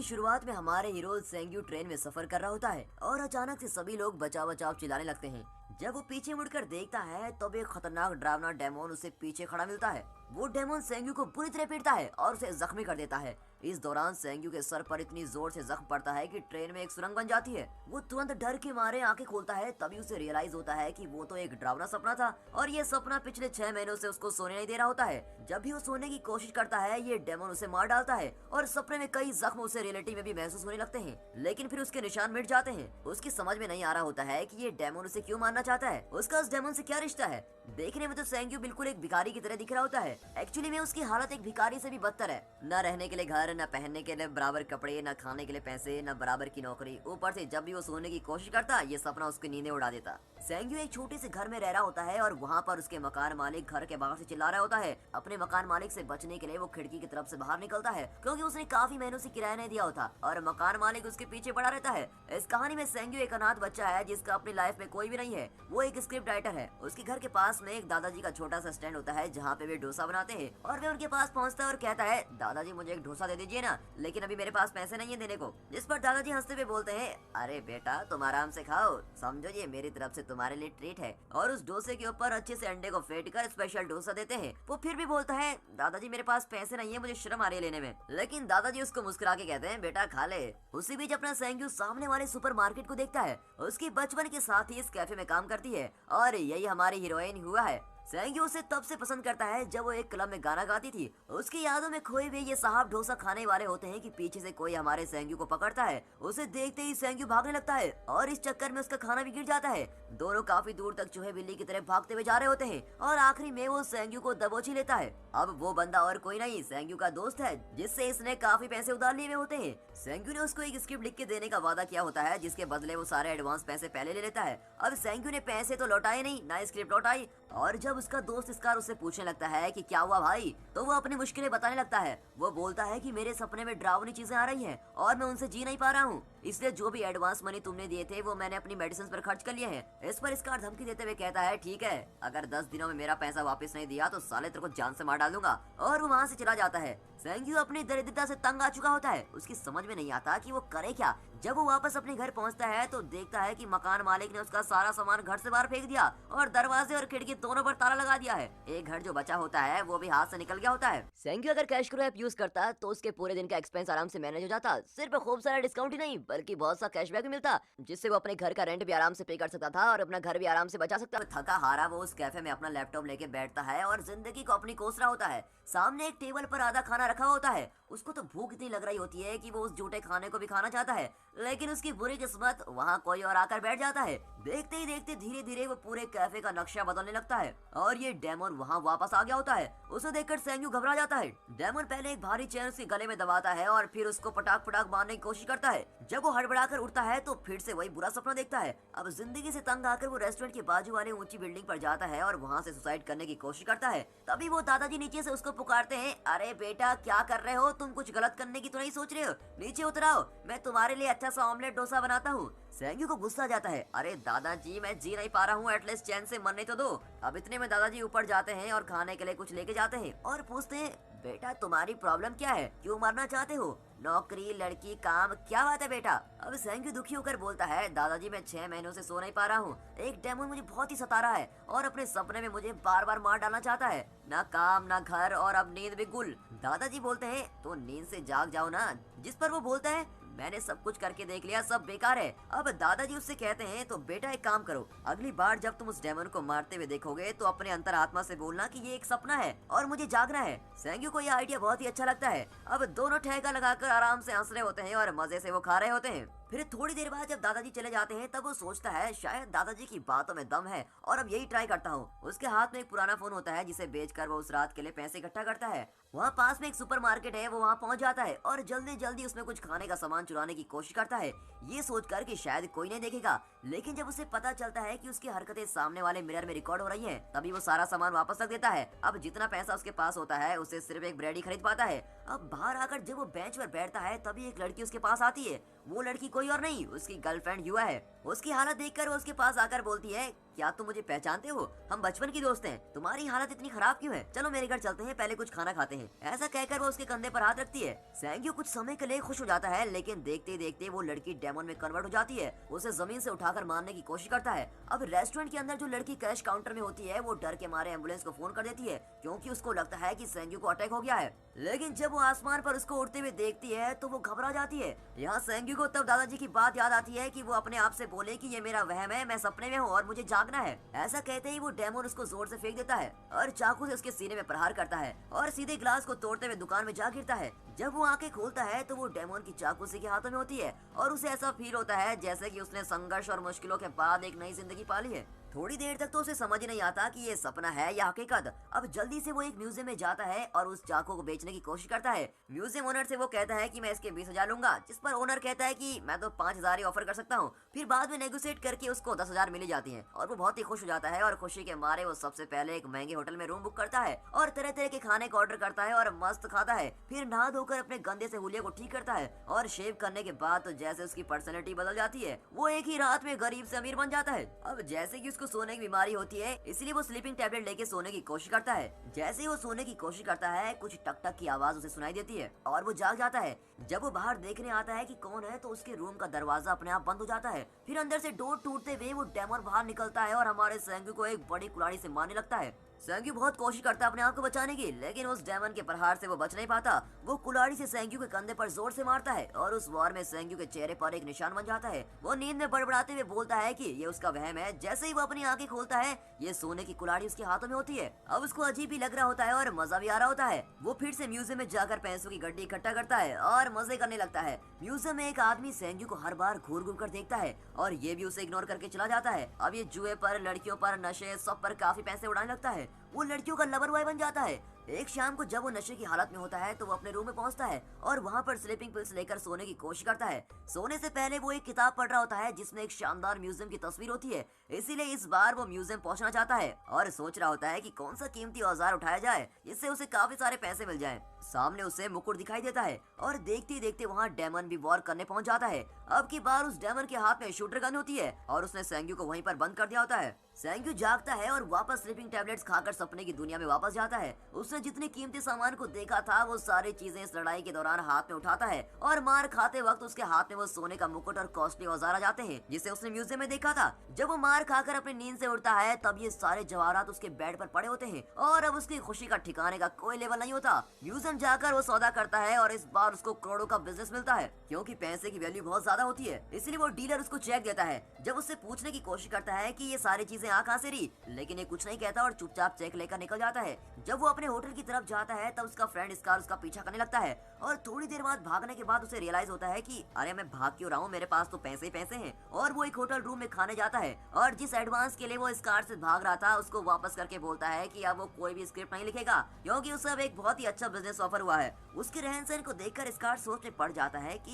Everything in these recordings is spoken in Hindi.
शुरुआत में हमारे हीरो सेंग्यू ट्रेन में सफर कर रहा होता है और अचानक से सभी लोग बचाव बचाव चिल्लाने लगते हैं। जब वो पीछे मुड़कर देखता है तब एक खतरनाक डरावना डेमोन उसे पीछे खड़ा मिलता है। वो डेमोन सेंग्यू को बुरी तरह पीटता है और उसे जख्मी कर देता है। इस दौरान सेंग्यू के सर पर इतनी जोर से जख्म पड़ता है कि ट्रेन में एक सुरंग बन जाती है। वो तुरंत डर के मारे आंखें खोलता है, तभी उसे रियलाइज होता है कि वो तो एक डरावना सपना था और ये सपना पिछले 6 महीनों से उसको सोने नहीं दे रहा होता है। जब भी वो सोने की कोशिश करता है ये डेमोन उसे मार डालता है और सपने में कई जख्म उसे रियलिटी में भी महसूस होने लगते हैं, लेकिन फिर उसके निशान मिट जाते हैं। उसकी समझ में नहीं आ रहा होता है कि ये डेमोन उसे क्यों मारना चाहता है। उसका उस डेमोन से क्या रिश्ता है। देखने में तो सेंग्यू बिल्कुल एक भिखारी की तरह दिख रहा होता है। एक्चुअली में उसकी हालत एक भिखारी से भी बदतर है। न रहने के लिए घर, न पहनने के लिए बराबर कपड़े, न खाने के लिए पैसे, न बराबर की नौकरी। ऊपर से जब भी वो सोने की कोशिश करता ये सपना उसकी नींदें उड़ा देता। सेंग्यू एक छोटे से घर में रह रहा होता है और वहाँ पर उसके मकान मालिक घर के बाहर से चिल्ला रहा होता है। अपने मकान मालिक से बचने के लिए वो खिड़की की तरफ से बाहर निकलता है क्योंकि उसने काफी महीनों से किराया नहीं दिया होता और मकान मालिक उसके पीछे पड़ा रहता है। इस कहानी में सेंग्यू एक अनाथ बच्चा है जिसका अपनी लाइफ में कोई भी नहीं है। वो एक स्क्रिप्ट राइटर है। उसके घर के पास में एक दादाजी का छोटा सा स्टैंड होता है जहाँ पे वे डोसा बनाते हैं और वे उनके पास पहुँचता है और कहता है, दादाजी मुझे एक डोसा दे दीजिए ना, लेकिन अभी मेरे पास पैसे नहीं है देने को। जिस पर दादाजी हंसते हुए बोलते हैं, अरे बेटा तुम आराम से खाओ, समझो ये मेरी तरफ से तुम्हारे लिए ट्रीट है। और उस डोसे के ऊपर अच्छे से अंडे को फेंट कर स्पेशल डोसा देते हैं। वो फिर भी बोलता है, दादाजी मेरे पास पैसे नहीं है, मुझे शर्म आ रही है लेने में। लेकिन दादाजी उसको मुस्कुरा के कहते हैं, बेटा खा ले। उसी बीच अपना सेंग्यू सामने वाले सुपरमार्केट को देखता है। उसकी बचपन के साथ ही इस कैफे में काम करती है और यही हमारी हीरोइन हुआ है। सेंग्यू उसे तब से पसंद करता है जब वो एक क्लब में गाना गाती थी। उसकी यादों में खोए हुए ये साहब डोसा खाने वाले होते हैं कि पीछे से कोई हमारे सेंग्यू को पकड़ता है। उसे देखते ही सेंग्यू भागने लगता है और इस चक्कर में उसका खाना भी गिर जाता है। दोनों काफी दूर तक चूहे बिल्ली की तरह भागते हुए जा रहे होते हैं और आखिरी में वो सेंग्यू को दबोच ही लेता है। अब वो बंदा और कोई नहीं सेंग्यू का दोस्त है जिससे इसने काफी पैसे उधार लिए हुए होते हैं। सेंग्यू ने उसको एक स्क्रिप्ट लिख के देने का वादा किया होता है जिसके बदले वो सारे एडवांस पैसे पहले ले लेता है। अब सेंग्यू ने पैसे तो लौटाए नहीं, ना स्क्रिप्ट लौटाई। और जब उसका दोस्त स्कार उससे पूछने लगता है कि क्या हुआ भाई, तो वो अपनी मुश्किलें बताने लगता है। वो बोलता है कि मेरे सपने में डरावनी चीजें आ रही हैं और मैं उनसे जी नहीं पा रहा हूँ, इसलिए जो भी एडवांस मनी तुमने दिए थे वो मैंने अपनी मेडिसिन पर खर्च कर लिए हैं। इस पर स्कार धमकी देते हुए कहता है, ठीक है, अगर 10 दिनों में मेरा पैसा वापस नहीं दिया तो साले तेरे को जान से मार डाल दूंगा। और वो वहाँ से चला जाता है। सेंग्यू अपनी दरिद्रता से तंग आ चुका होता है। उसकी समझ में नहीं आता कि वो करे क्या। जब वो वापस अपने घर पहुंचता है तो देखता है कि मकान मालिक ने उसका सारा सामान घर से बाहर फेंक दिया और दरवाजे और खिड़की दोनों पर ताला लगा दिया है। एक घर जो बचा होता है वो भी हाथ से निकल गया होता है। सेंग्यू अगर कैश क्रो ऐप यूज करता तो उसके पूरे दिन का एक्सपेंस आराम से मैनेज हो जाता। सिर्फ खूब सारा डिस्काउंट ही नहीं बल्कि बहुत सा कैशबैक भी मिलता जिससे वो अपने घर का रेंट भी आराम से पे कर सकता था और अपना घर भी आराम से बचा सकता। थका हारा वो उस कैफे में अपना लैपटॉप लेके बैठता है और जिंदगी को अपनी कोस रहा होता है। सामने एक टेबल पर आधा खाना रखा होता है। उसको तो भूख इतनी लग रही होती है कि वो उस झूठे खाने को भी खाना चाहता है, लेकिन उसकी बुरी किस्मत वहाँ कोई और आकर बैठ जाता है। देखते ही देखते धीरे धीरे वो पूरे कैफे का नक्शा बदलने लगता है और ये डेमोन वहाँ वापस आ गया होता है। उसे देखकर सेंग्यू घबरा जाता है। डेमोन पहले एक भारी चेन उसके गले में दबाता है और फिर उसको पटाख पटाख मारने की कोशिश करता है। जब वो हड़बड़ाकर उठता है तो फिर से वही बुरा सपना देखता है। अब जिंदगी से तंग आकर वो रेस्टोरेंट के बाजू वाले ऊंची बिल्डिंग पर जाता है और वहाँ से सुसाइड करने की कोशिश करता है। तभी वो दादाजी नीचे से उसको पुकारते हैं, अरे बेटा क्या कर रहे हो तुम, कुछ गलत करने की तो नहीं सोच रहे हो, नीचे उतराओ, मैं तुम्हारे लिए अच्छा सा ऑमलेट डोसा बनाता हूँ। सेंग्यू को गुस्सा जाता है, अरे दादाजी मैं जी नहीं पा रहा हूँ, एटलीस्ट चैन से मरने तो दो। अब इतने में दादाजी ऊपर जाते हैं और खाने के लिए कुछ लेके जाते हैं और पूछते हैं, बेटा तुम्हारी प्रॉब्लम क्या है, क्यों मरना चाहते हो, नौकरी लड़की काम क्या बात है बेटा। अब सेंग्यू दुखी होकर बोलता है, दादाजी मैं 6 महीनों से सो नहीं पा रहा हूँ। एक डेमोन मुझे बहुत ही सता रहा है और अपने सपने में मुझे बार बार मार डालना चाहता है। ना काम ना घर और अब नींद भी गुल। दादाजी बोलते हैं, तो नींद से जाग जाओ ना। जिस पर वो बोलता है, मैंने सब कुछ करके देख लिया, सब बेकार है। अब दादाजी उससे कहते हैं, तो बेटा एक काम करो, अगली बार जब तुम उस डेमन को मारते हुए देखोगे तो अपने अंतर आत्मा से बोलना कि ये एक सपना है और मुझे जागना है। सेंग्यू को यह आइडिया बहुत ही अच्छा लगता है। अब दोनों ठेका लगाकर आराम से हंस रहे होते हैं और मजे से वो खा रहे होते हैं। फिर थोड़ी देर बाद जब दादाजी चले जाते हैं तब वो सोचता है शायद दादाजी की बातों में दम है और अब यही ट्राई करता हूँ। उसके हाथ में एक पुराना फोन होता है जिसे बेचकर वो उस रात के लिए पैसे इकट्ठा करता है। वहाँ पास में एक सुपरमार्केट है, वो वहाँ पहुँच जाता है और जल्दी जल्दी उसमें कुछ खाने का सामान चुराने की कोशिश करता है, ये सोचकर कि शायद कोई नहीं देखेगा। लेकिन जब उसे पता चलता है कि उसकी हरकतें सामने वाले मिरर में रिकॉर्ड हो रही हैं, तभी वो सारा सामान वापस रख देता है। अब जितना पैसा उसके पास होता है उसे सिर्फ एक ब्रेड ही खरीद पाता है। अब बाहर आकर जब वो बेंच पर बैठता है तभी एक लड़की उसके पास आती है। वो लड़की कोई और नहीं उसकी गर्लफ्रेंड युवा है। उसकी हालत देखकर वो उसके पास आकर बोलती है, क्या तुम मुझे पहचानते हो? हम बचपन के दोस्त हैं। तुम्हारी हालत इतनी खराब क्यों है? चलो मेरे घर चलते हैं, पहले कुछ खाना खाते हैं। ऐसा कहकर वो उसके कंधे पर हाथ रखती है। सेंग्यू कुछ समय के लिए खुश हो जाता है, लेकिन देखते देखते वो लड़की डेमन में कन्वर्ट हो जाती है। उसे जमीन से उठाकर मारने की कोशिश करता है। अब रेस्टोरेंट के अंदर जो लड़की कैश काउंटर में होती है वो डर के मारे एम्बुलेंस को फोन कर देती है, क्योंकि उसको लगता है कि सेंग्यू को अटैक हो गया है। लेकिन जब वो आसमान पर उसको उड़ते हुए देखती है तो वो घबरा जाती है। यहाँ सेंग्यू को तब दादाजी की बात याद आती है कि वो अपने आप से बोले कि ये मेरा वहम है, मैं सपने में हूँ और मुझे जागना है। ऐसा कहते ही वो डेमन उसको जोर से फेंक देता है और चाकू से उसके सीने में प्रहार करता है और सीधे ग्लास को तोड़ते हुए दुकान में जा गिरता है। जब वो आंखें खोलता है तो वो डेमन की चाकू उसी के हाथों में होती है और उसे ऐसा फील होता है जैसे कि उसने संघर्ष और मुश्किलों के बाद एक नई जिंदगी पाली है। थोड़ी देर तक तो उसे समझ ही नहीं आता कि ये सपना है या हकीकत। अब जल्दी से वो एक म्यूजियम में जाता है और उस चाकू को बेचने की कोशिश करता है। म्यूजियम ओनर से वो कहता है कि मैं इसके 20,000 लूंगा, जिस पर ओनर कहता है कि मैं तो 5,000 ही ऑफर कर सकता हूँ। फिर बाद में नेगोशिएट करके उसको 10,000 मिली जाती है और वो बहुत ही खुश हो जाता है और खुशी के मारे वो सबसे पहले एक महंगे होटल में रूम बुक करता है और तरह तरह के खाने का ऑर्डर करता है और मस्त खाता है। फिर नहा धोकर अपने गंदे से हुलिया को ठीक करता है और शेव करने के बाद तो जैसे उसकी पर्सनैलिटी बदल जाती है। वो एक ही रात में गरीब से अमीर बन जाता है। अब जैसे कि उसको सोने की बीमारी होती है, इसलिए वो स्लीपिंग टैबलेट लेके सोने की कोशिश करता है। जैसे ही वो सोने की कोशिश करता है कुछ टक टक की आवाज उसे सुनाई देती है और वो जाग जाता है। जब वो बाहर देखने आता है कि कौन है तो उसके रूम का दरवाजा अपने आप बंद हो जाता है। फिर अंदर से डोर टूटते हुए वो डेमन बाहर निकलता है और हमारे सेंग्यू को एक बड़ी कुल्हाड़ी से मारने लगता है। सेंग्यू बहुत कोशिश करता है अपने आप को बचाने की, लेकिन उस डेमन के प्रहार से वो बच नहीं पाता। वो कुल्हाड़ी से सेंग्यू के कंधे पर जोर से मारता है और उस वार में सेंग्यू के चेहरे पर एक निशान बन जाता है। वो नींद में बड़बड़ाते हुए बोलता है कि ये उसका वहम है। जैसे ही वो अपनी आंखें खोलता है ये सोने की कुल्हाड़ी उसके हाथों में होती है। अब उसको अजीब ही लग रहा होता है और मजा भी आ रहा होता है। वो फिर से म्यूजियम में जाकर पैसों की गड्डी इकट्ठा करता है और मजे करने लगता है। म्यूजियम में एक आदमी सेंग्यू को हर बार घूर घूर कर देखता है और ये भी उसे इग्नोर करके चला जाता है। अब ये जुए पर, लड़कियों पर, नशे सब पर काफी पैसे उड़ाने लगता है। वो लड़कियों का लवर बॉय बन जाता है। एक शाम को जब वो नशे की हालत में होता है तो वो अपने रूम में पहुंचता है और वहां पर स्लीपिंग पिल्स लेकर सोने की कोशिश करता है। सोने से पहले वो एक किताब पढ़ रहा होता है जिसमें एक शानदार म्यूजियम की तस्वीर होती है, इसीलिए इस बार वो म्यूजियम पहुंचना चाहता है और सोच रहा होता है कि कौन सा कीमती औजार उठाया जाए जिससे उसे काफी सारे पैसे मिल जाएं। सामने उसे मुकुट दिखाई देता है और देखते देखते वहाँ डेमन भी वॉर करने पहुंच जाता है। अब की बार उस डेमन के हाथ में शूटर गन होती है और उसने सेंग्यू को वहीं पर बंद कर दिया होता है। सेंग्यू जागता है और वापस स्लीपिंग टैबलेट्स खाकर सपने की दुनिया में वापस जाता है। उसने जितने कीमती सामान को देखा था वो सारी चीजें इस लड़ाई के दौरान हाथ में उठाता है और मार खाते वक्त उसके हाथ में वो सोने का मुकुट और कॉस्टली औजार आ जाते हैं जिसे उसने म्यूजियम में देखा था। जब वो मार खाकर अपनी नींद से उठता है तब ये सारे जवाहरात उसके बेड पर पड़े होते हैं और अब उसकी खुशी का ठिकाने का कोई लेवल नहीं होता। म्यूजियम जाकर वो सौदा करता है और इस बार उसको करोड़ों का बिजनेस मिलता है, क्योंकि पैसे की वैल्यू बहुत ज्यादा होती है। इसलिए वो डीलर उसको चेक देता है। जब उससे पूछने की कोशिश करता है कि ये सारी चीजें आ कहां से रही, लेकिन ये कुछ नहीं कहता और चुपचाप चेक लेकर निकल जाता है। जब वो अपने होटल की तरफ जाता है तब उसका फ्रेंड स्कार उसका पीछा करने लगता है और थोड़ी देर बाद भागने के बाद उसे रियलाइज होता है कि अरे मैं भाग क्यों रहा हूँ, मेरे पास तो पैसे ही पैसे हैं। और वो एक होटल रूम में खाने जाता है और जिस एडवांस के लिए वो स्कार से भाग रहा था उसको वापस करके बोलता है कि अब वो कोई भी स्क्रिप्ट नहीं लिखेगा, क्योंकि उसे अब एक बहुत ही अच्छा बिजनेस ऑफर हुआ है। उसके रहन सहन को देखकर स्कार सोच में पड़ जाता है कि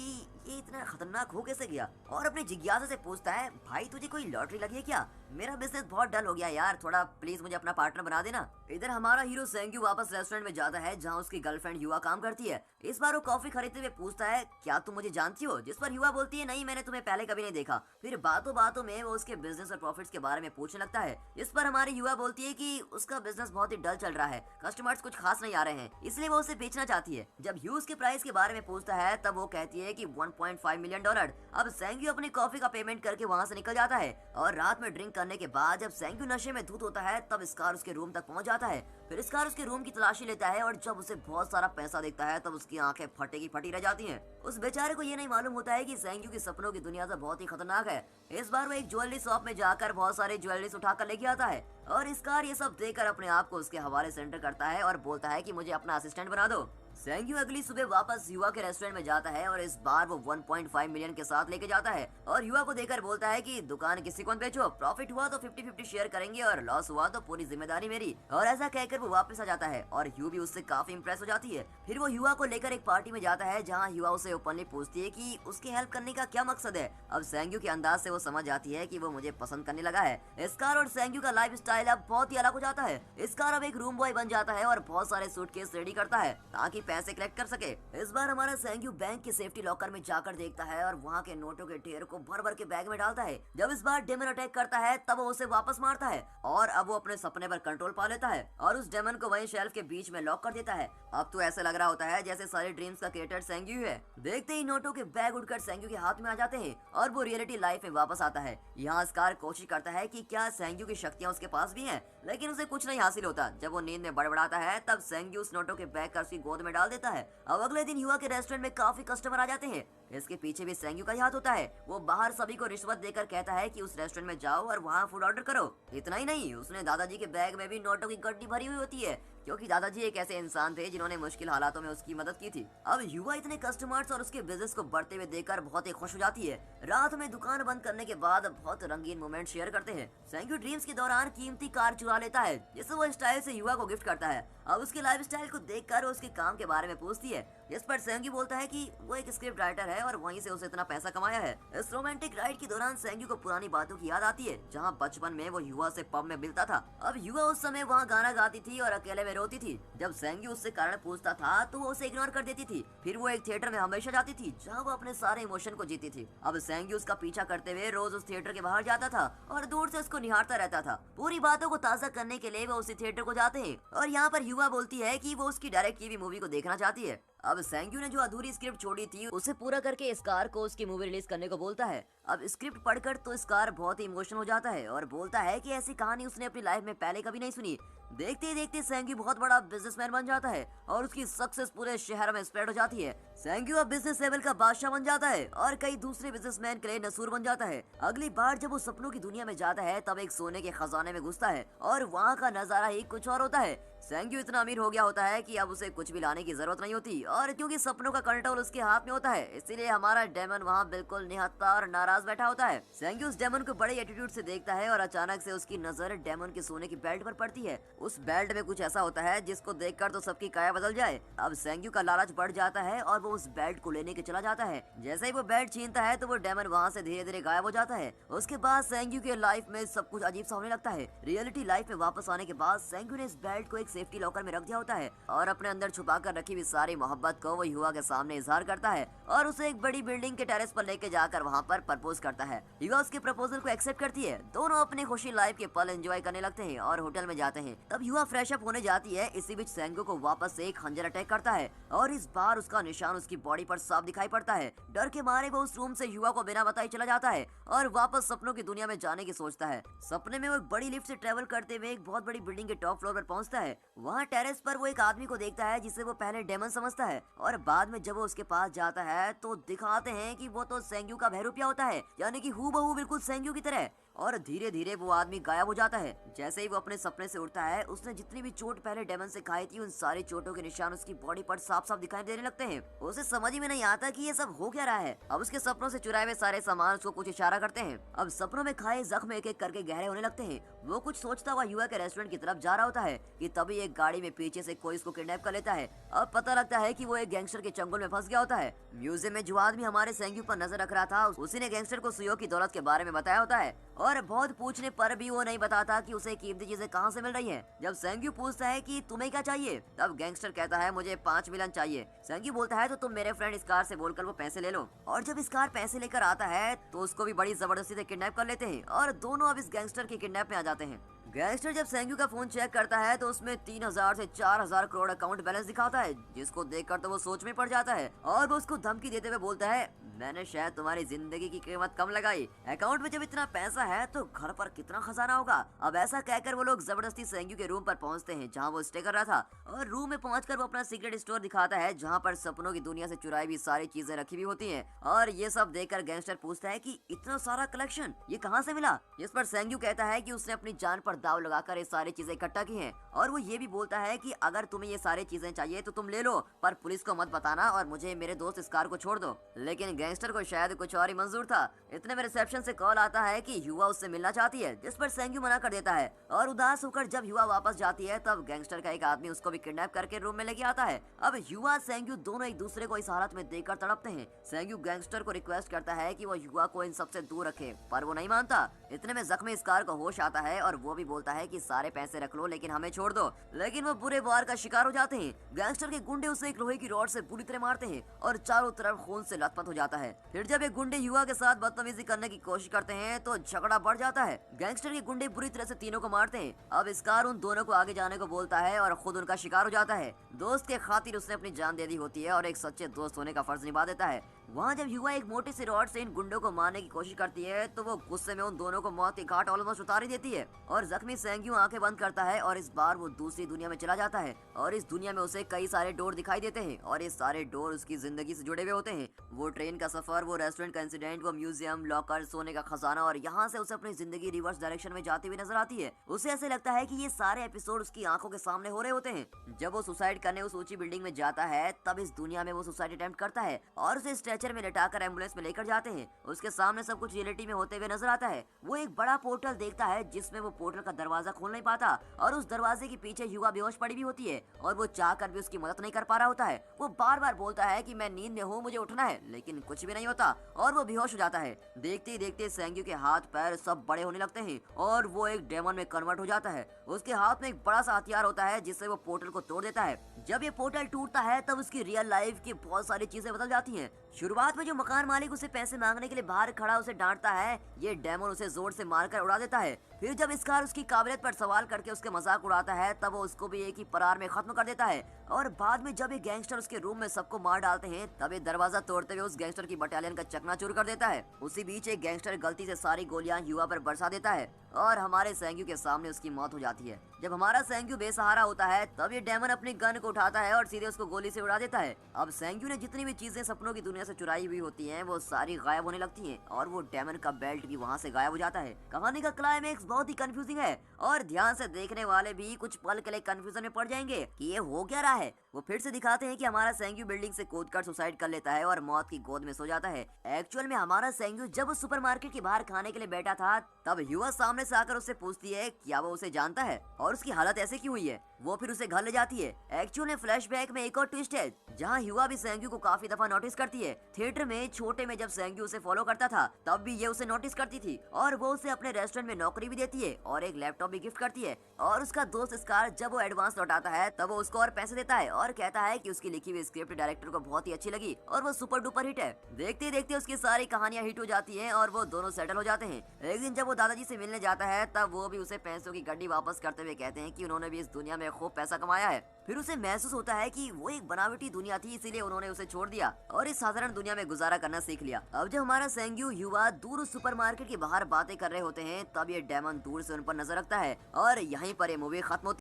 ये इतना खतरनाक हो कैसे गया और अपनी जिज्ञासा से पूछता है, भाई तुझे कोई लॉटरी लगी है क्या? मेरा बिजनेस बहुत डल हो गया यार, थोड़ा प्लीज मुझे अपना पार्टनर बना देना। इधर हमारा हीरो सेंग्यू वापस रेस्टोरेंट में जाता है जहाँ उसकी गर्लफ्रेंड युवा काम करती है। इस बार वो कॉफी खरीदते हुए पूछता है, क्या तुम मुझे जानती हो? जिस पर युवा बोलती है, नहीं मैंने तुम्हें पहले कभी नहीं देखा। फिर बातों बातों में वो उसके बिजनेस और प्रॉफिट्स के बारे में पूछने लगता है। इस पर हमारी युवा बोलती है कि उसका बिजनेस बहुत ही डल चल रहा है, कस्टमर्स कुछ खास नहीं आ रहे हैं, इसलिए वो उसे बेचना चाहती है। जब ह्यूज के प्राइस के बारे में पूछता है तब वो कहती है कि $1.5 मिलियन। अब सेंग्यू अपनी कॉफी का पेमेंट करके वहाँ से निकल जाता है और रात में ड्रिंक करने के बाद जब सेंग्यू नशे में धुत होता है तब स्कार उसके रूम तक पहुंच जाता है। फिर स्कार उसके रूम की तलाशी लेता है और जब उसे बहुत सारा पैसा देखता है तब उसकी आंखें फटे की फटी रह जाती हैं। उस बेचारे को ये नहीं मालूम होता है कि सेंग्यू की सपनों की दुनिया तो बहुत ही खतरनाक है। इस बार वो एक ज्वेलरी शॉप में जाकर बहुत सारे ज्वेलरीज उठाकर लेके आता है और स्कार ये सब देखकर अपने आप को उसके हवाले सेंटर करता है और बोलता है कि मुझे अपना असिस्टेंट बना दो। सेंग्यू अगली सुबह वापस युवा के रेस्टोरेंट में जाता है और इस बार वो 1.5 मिलियन के साथ लेके जाता है और युवा को देकर बोलता है कि दुकान किसी को बेचो, प्रॉफिट हुआ तो 50-50 शेयर करेंगे और लॉस हुआ तो पूरी जिम्मेदारी मेरी। और ऐसा कहकर वो वापस आ जाता है और यू भी उससे काफी इंप्रेस हो जाती है। फिर वो युवा को लेकर एक पार्टी में जाता है जहाँ युवा उसे ओपनली पूछती है कि उसकी हेल्प करने का क्या मकसद है। अब सेंग्यू के अंदाज से वो समझ जाती है कि वो मुझे पसंद करने लगा है। स्कार और सेंग्यू का लाइफ स्टाइल अब बहुत ही अलग हो जाता है। स्कार अब एक रूम बॉय बन जाता है और बहुत सारे सूटकेस रेडी करता है ताकि पैसे कलेक्ट कर सके। इस बार हमारा सेंग्यू बैंक के सेफ्टी लॉकर में जाकर देखता है और वहाँ के नोटों के ढेर को भर भर के बैग में डालता है। जब इस बार डेमन अटैक करता है तब वो उसे वापस मारता है और अब वो अपने सपने पर कंट्रोल पा लेता है और उस डेमन को वहीं शेल्फ के बीच में लॉक कर देता है। अब तो ऐसा लग रहा होता है जैसे सारे ड्रीम्स का क्रिएटर सेंग्यू है। देखते ही नोटों के बैग उड़कर सेंग्यू के हाथ में आ जाते हैं और वो रियलिटी लाइफ में वापस आता है। यहाँ स्कार कोशिश करता है कि क्या सेंग्यू की शक्तियाँ उसके पास भी हैं, लेकिन उसे कुछ नहीं हासिल होता। जब वो नींद में बड़बड़ाता है तब सेंग्यू उस नोटों के बैग कर उसकी गोद में डाल देता है। अब अगले दिन युवा के रेस्टोरेंट में काफी कस्टमर आ जाते हैं। इसके पीछे भी सेंग्यू का ही हाथ होता है। वो बाहर सभी को रिश्वत देकर कहता है कि उस रेस्टोरेंट में जाओ और वहाँ फूड ऑर्डर करो। इतना ही नहीं, उसने दादाजी के बैग में भी नोटों की गड्डी भरी हुई होती है, क्योंकि दादाजी एक ऐसे इंसान थे जिन्होंने मुश्किल हालातों में उसकी मदद की थी। अब युवा इतने कस्टमर्स और उसके बिजनेस को बढ़ते हुए देखकर बहुत ही खुश हो जाती है। रात में दुकान बंद करने के बाद बहुत रंगीन मोमेंट शेयर करते हैं। सेंग्यू ड्रीम्स के दौरान कीमती कार चुरा लेता है जिसे वो स्टाइल से युवा को गिफ्ट करता है। अब उसके लाइफ स्टाइल को देखकर उसके काम के बारे में पूछती है। इस पर सेंग्यू बोलता है कि वो एक स्क्रिप्ट राइटर है और वहीं से उसे इतना पैसा कमाया है। इस रोमांटिक राइड के दौरान सेंग्यू को पुरानी बातों की याद आती है, जहाँ बचपन में वो युवा से पब में मिलता था। अब युवा उस समय वहाँ गाना गाती थी और अकेले में रोती थी। जब सेंग्यू उससे कारण पूछता था तो वो उसे इग्नोर कर देती थी। फिर वो एक थिएटर में हमेशा जाती थी जहाँ वो अपने सारे इमोशन को जीती थी। अब सेंग्यू उसका पीछा करते हुए रोज उस थिएटर के बाहर जाता था और दूर से उसको निहारता रहता था। पूरी बातों को ताज़ा करने के लिए वो उसी थिएटर को जाते हैं और यहाँ पर युवा बोलती है कि वो उसकी डायरेक्ट की हुई मूवी को देखना चाहती है। अब सेंग्यू ने जो अधूरी स्क्रिप्ट छोड़ी थी उसे पूरा करके स्कार को उसकी मूवी रिलीज करने को बोलता है। अब स्क्रिप्ट पढ़कर तो स्कार बहुत ही इमोशनल हो जाता है और बोलता है कि ऐसी कहानी उसने अपनी लाइफ में पहले कभी नहीं सुनी। देखते ही देखते सेंग्यू बहुत बड़ा बिजनेसमैन बन जाता है और उसकी सक्सेस पूरे शहर में स्प्रेड हो जाती है। सेंग्यू अब बिजनेस लेवल का बादशाह बन जाता है और कई दूसरे बिजनेसमैन के लिए नसूर बन जाता है। अगली बार जब वो सपनों की दुनिया में जाता है तब एक सोने के खजाने में घुसता है और वहाँ का नजारा ही कुछ और होता है। सेंग्यू इतना अमीर हो गया होता है कि अब उसे कुछ भी लाने की जरूरत नहीं होती और क्योंकि सपनों का कंट्रोल उसके हाथ में होता है, इसीलिए हमारा डेमन वहाँ बिल्कुल निहत्था और नाराज बैठा होता है। सेंग्यू उस डेमन को बड़े एटीट्यूड से देखता है और अचानक से उसकी नजर डेमन के सोने की बेल्ट पर पड़ती है। उस बेल्ट में कुछ ऐसा होता है जिसको देखकर तो सबकी काया बदल जाए। अब सेंग्यू का लालच बढ़ जाता है और वो उस बेल्ट को लेने के चला जाता है। जैसे ही वो बेल्ट छीनता है तो वो डेमन वहाँ से धीरे धीरे गायब हो जाता है। उसके बाद सेंग्यू के लाइफ में सब कुछ अजीब सा होने लगता है। रियलिटी लाइफ में वापस आने के बाद सेंग्यू ने इस बेल्ट को एक सेफ्टी लॉकर में रख दिया होता है और अपने अंदर छुपा कर रखी हुई सारी मोहब्बत को वो युवा के सामने इजहार करता है और उसे एक बड़ी बिल्डिंग के टेरेस पर लेके जाकर वहाँ पर प्रपोज करता है। युवा उसके प्रपोजल को एक्सेप्ट करती है। दोनों अपनी खुशी लाइफ के पल एंजॉय करने लगते हैं और होटल में जाते हैं। तब युवा फ्रेश अप होने जाती है। इसी बीच सेंग्यू को वापस से एक खंजर अटैक करता है और इस बार उसका निशान उसकी बॉडी पर साफ दिखाई पड़ता है। डर के मारे वो उस रूम से युवा को बिना बताए चला जाता है और वापस सपनों की दुनिया में जाने की सोचता है। सपने में वो एक बड़ी लिफ्ट से ट्रेवल करते हुए एक बहुत बड़ी बिल्डिंग के टॉप फ्लोर पर पहुंचता है। वहाँ टेरेस पर वो एक आदमी को देखता है जिसे वो पहले डेमन समझता है और बाद में जब वो उसके पास जाता है तो दिखाते हैं कि वो तो सेंग्यू का बहरूपिया होता है, यानी कि हूबहू बिल्कुल सेंग्यू की तरह। और धीरे धीरे वो आदमी गायब हो जाता है। जैसे ही वो अपने सपने से उठता है उसने जितनी भी चोट पहले डेमन से खाई थी उन सारी चोटों के निशान उसकी बॉडी पर साफ साफ दिखाई देने लगते हैं। उसे समझ में नहीं आता कि ये सब हो क्या रहा है। अब उसके सपनों से चुराए हुए सारे सामान उसको कुछ इशारा करते हैं। अब सपनों में खाए जख्म एक एक करके गहरे होने लगते हैं। वो कुछ सोचता हुआ युवा के रेस्टोरेंट की तरफ जा रहा होता है कि तभी एक गाड़ी में पीछे से कोई उसको किडनैप कर लेता है। अब पता लगता है कि वो एक गैंगस्टर के चंगुल में फंस गया होता है। म्यूजियम में जो आदमी हमारे सेंग्यू पर नजर रख रहा था उसी ने गैंगस्टर को सुयो की दौलत के बारे में बताया होता है और बहुत पूछने पर भी वो नहीं बताता कि उसे कीमती चीजें कहाँ से मिल रही हैं। जब सेंग्यू पूछता है कि तुम्हें क्या चाहिए तब गैंगस्टर कहता है मुझे 5 मिलियन चाहिए। सेंग्यू बोलता है तो तुम मेरे फ्रेंड स्कार से बोलकर वो पैसे ले लो। और जब स्कार पैसे लेकर आता है तो उसको भी बड़ी जबरदस्ती से किडनैप कर लेते हैं और दोनों अब इस गैंगस्टर के किडनैप में आ जाते हैं। गैंगस्टर जब सेंग्यू का फोन चेक करता है तो उसमें 3000 से 4000 करोड़ अकाउंट बैलेंस दिखाता है, जिसको देखकर तो वो सोच में पड़ जाता है और वो उसको धमकी देते हुए बोलता है मैंने शायद तुम्हारी जिंदगी की कीमत कम लगाई। अकाउंट में जब इतना पैसा है तो घर पर कितना खजाना होगा। अब ऐसा कहकर वो लोग जबरदस्ती सेंग्यू के रूम पर पहुंचते हैं जहां वो स्टे कर रहा था और रूम में पहुंचकर वो अपना सीक्रेट स्टोर दिखाता है जहां पर सपनों की दुनिया से चुराई हुई सारी चीजें रखी हुई होती हैं। और ये सब देखकर गैंगस्टर पूछता है कि इतना सारा कलेक्शन ये कहां से मिला। इस पर सेंग्यू कहता है कि उसने अपनी जान पर दाव लगाकर ये सारी चीजें इकट्ठा की हैं और वो ये भी बोलता है कि अगर तुम्हें ये सारी चीजें चाहिए तो तुम ले लो पर पुलिस को मत बताना और मुझे मेरे दोस्त स्कार को छोड़ दो। लेकिन गैंगस्टर को शायद कुछ और ही मंजूर था। इतने में रिसेप्शन से कॉल आता है कि युवा उससे मिलना चाहती है, जिस पर सेंग्यू मना कर देता है और उदास होकर जब युवा वापस जाती है तब गैंगस्टर का एक आदमी उसको भी किडनैप करके रूम में लेके आता है। अब युवा सेंग्यू दोनों एक दूसरे को इस हालत में देखकर तड़पते हैं। सेंग्यू गैंगस्टर को रिक्वेस्ट करता है कि वो युवा को इन सबसे दूर रखे, पर वो नहीं मानता। इतने में जख्मी स्कार को होश आता है और वो भी बोलता है कि सारे पैसे रख लो लेकिन हमें छोड़ दो, लेकिन वो बुरे वार का शिकार हो जाते हैं। गैंगस्टर के गुंडे उसे एक लोहे की रॉड से बुरी तरह मारते हैं और चारों तरफ खून से लथपथ हो जाता है। फिर जब ये गुंडे युवा के साथ बदतमीजी करने की कोशिश करते हैं तो झगड़ा बढ़ जाता है। गैंगस्टर के गुंडे बुरी तरह से तीनों को मारते हैं। अब स्कार उन दोनों को आगे जाने को बोलता है और खुद उनका शिकार हो जाता है। दोस्त के खातिर उसने अपनी जान दे दी होती है और एक सच्चे दोस्त होने का फर्ज निभा देता है। वहाँ जब युवा एक मोटी सी रॉड से इन गुंडों को मारने की कोशिश करती है तो वो गुस्से में उन दोनों को मौत के घाट ऑलमोस्ट उतार ही देती है और जख्मी सेंग्यू आंखें बंद करता है और इस बार वो दूसरी दुनिया में चला जाता है और इस दुनिया में उसे कई सारे डोर दिखाई देते हैं और ये सारे डोर उसकी जिंदगी से जुड़े हुए होते हैं। वो ट्रेन का सफर, वो रेस्टोरेंट का इंसिडेंट, वो म्यूजियम, लॉकर, सोने का खजाना, और यहाँ से उसे अपनी जिंदगी रिवर्स डायरेक्शन में जाती हुई नजर आती है। उसे ऐसे लगता है कि ये सारे एपिसोड उसकी आंखों के सामने हो रहे होते हैं। जब वो सुसाइड करने उस ऊंची बिल्डिंग में जाता है तब इस दुनिया में वो सुसाइड अटेम्प्ट करता है और उसे स्ट्रेचर में लेटाकर एम्बुलेंस में लेकर जाते हैं। उसके सामने सब कुछ रियलिटी में होते हुए नजर आता है। वो एक बड़ा पोर्टल देखता है जिसमें वो पोर्टल का दरवाजा खोल नहीं पाता और उस दरवाजे के पीछे युवा बेहोश पड़ी भी होती है और वो चाहकर भी उसकी मदद नहीं कर पा रहा होता है। वो बार बार बोलता है कि मैं नींद में हूँ, मुझे उठना है, लेकिन कुछ भी नहीं होता और वो बेहोश हो जाता है। देखते ही देखते सेंग्यू के हाथ पैर सब बड़े होने लगते हैं और वो एक डेमन में कन्वर्ट हो जाता है। उसके हाथ में एक बड़ा सा हथियार होता है जिससे वो पोर्टल को तोड़ देता है। जब ये पोर्टल टूटता है तब उसकी रियल लाइफ की बहुत सारी चीजें बदल जाती हैं। शुरुआत में जो मकान मालिक उसे पैसे मांगने के लिए बाहर खड़ा उसे डांटता है, ये डेमन उसे जोर से मारकर उड़ा देता है। फिर जब स्कार उसकी काबिलियत पर सवाल करके उसके मजाक उड़ाता है तब वो उसको भी एक ही परार में खत्म कर देता है और बाद में जब ये गैंगस्टर उसके रूम में सबको मार डालते हैं तब ये दरवाजा तोड़ते हुए उस गैंगस्टर की बटालियन का चकनाचूर कर देता है। उसी बीच एक गैंगस्टर गलती से सारी गोलियां युवा पर बरसा देता है और हमारे सेंग्यू के सामने उसकी मौत हो जाती है। जब हमारा सेंग्यू बेसहारा होता है तब ये डेमन अपनी गन को उठाता है और सीधे उसको गोली से उड़ा देता है। अब सेंग्यू ने जितनी भी चीजें सपनों की दुनिया से चुराई हुई होती हैं वो सारी गायब होने लगती हैं और वो डेमन का बेल्ट भी वहाँ से गायब हो जाता है। कहानी का क्लाइमेक्स बहुत ही कंफ्यूजिंग है और ध्यान से देखने वाले भी कुछ पल के लिए कंफ्यूजन में पड़ जाएंगे कि ये हो क्या रहा है। वो फिर से दिखाते हैं कि हमारा सेंग्यू बिल्डिंग से कूदकर सुसाइड कर लेता है और मौत की गोद में सो जाता है। एक्चुअल में हमारा सेंग्यू जब उस सुपरमार्केट के बाहर खाने के लिए बैठा था तब युवा सामने से आकर उससे पूछती है क्या वो उसे जानता है और उसकी हालत ऐसे क्यों हुई है। वो फिर उसे घर ले जाती है। एक्चुअल में फ्लैशबैक में एक और ट्विस्ट है जहाँ युवा भी सेंग्यू को काफी दफा नोटिस करती है। थिएटर में छोटे में जब सेंग्यू उसे फॉलो करता था तब भी ये उसे नोटिस करती थी और वो उसे अपने रेस्टोरेंट में नौकरी भी देती है और एक लैपटॉप भी गिफ्ट करती है। और उसका दोस्त स्कार जब वो एडवांस लौटाता है तब वो उसको और पैसे देता है और कहता है कि उसकी लिखी हुई स्क्रिप्ट डायरेक्टर को बहुत ही अच्छी लगी और वो सुपर डुपर हिट है। देखते देखते उसकी सारी कहानियां हिट हो जाती हैं और वो दोनों सेटल हो जाते हैं। एक दिन जब वो दादाजी से मिलने जाता है तब वो भी उसे पैसों की गड्डी वापस करते हुए कहते हैं कि उन्होंने भी इस दुनिया में खूब पैसा कमाया है। फिर उसे महसूस होता है कि वो एक बनावटी दुनिया थी इसीलिए उन्होंने उसे छोड़ दिया और इस साधारण दुनिया में गुजारा करना सीख लिया। अब जब हमारा सेंग्यू युवा दूर उस सुपरमार्केट के बाहर बातें कर रहे होते हैं तब ये डेमन दूर से उन पर नजर रखता है और यहीं पर ये मूवी खत्म होती है।